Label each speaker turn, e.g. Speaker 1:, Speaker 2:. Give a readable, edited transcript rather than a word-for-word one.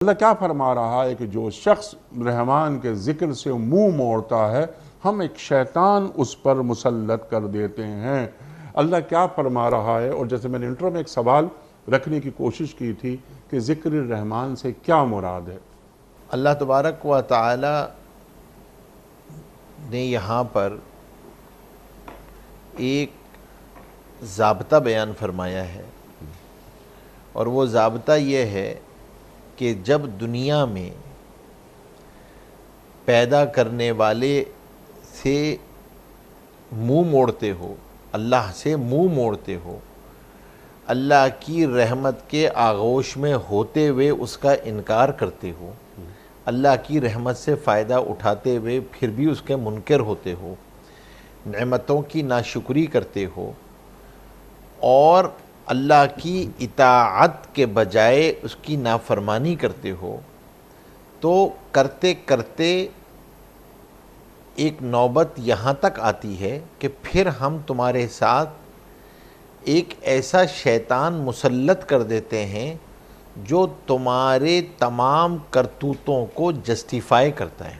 Speaker 1: اللہ کیا فرما رہا ہے کہ جو شخص رحمان کے ذکر سے منہ موڑتا ہے ہم ایک شیطان اس پر مسلط کر دیتے ہیں۔ اللہ کیا فرما رہا ہے، اور جیسے میں نے انٹرو میں ایک سوال رکھنے کی کوشش کی تھی کہ ذکر الرحمن سے کیا مراد ہے؟
Speaker 2: اللہ تبارک و تعالی نے یہاں پر ایک ضابطہ بیان فرمایا ہے، اور وہ ضابطہ یہ ہے کہ جب دنیا میں پیدا کرنے والے سے منہ موڑتے ہو، اللہ سے منہ موڑتے ہو، اللہ کی رحمت کے آغوش میں ہوتے ہوئے اس کا انکار کرتے ہو، اللہ کی رحمت سے فائدہ اٹھاتے ہوئے پھر بھی اس کے منکر ہوتے ہو، نعمتوں کی ناشکری کرتے ہو اور اللہ کی اطاعت کے بجائے اس کی نافرمانی کرتے ہو، تو کرتے کرتے ایک نوبت یہاں تک آتی ہے کہ پھر ہم تمہارے ساتھ ایک ایسا شیطان مسلط کر دیتے ہیں جو تمہارے تمام کرتوتوں کو جسٹیفائی کرتا ہے۔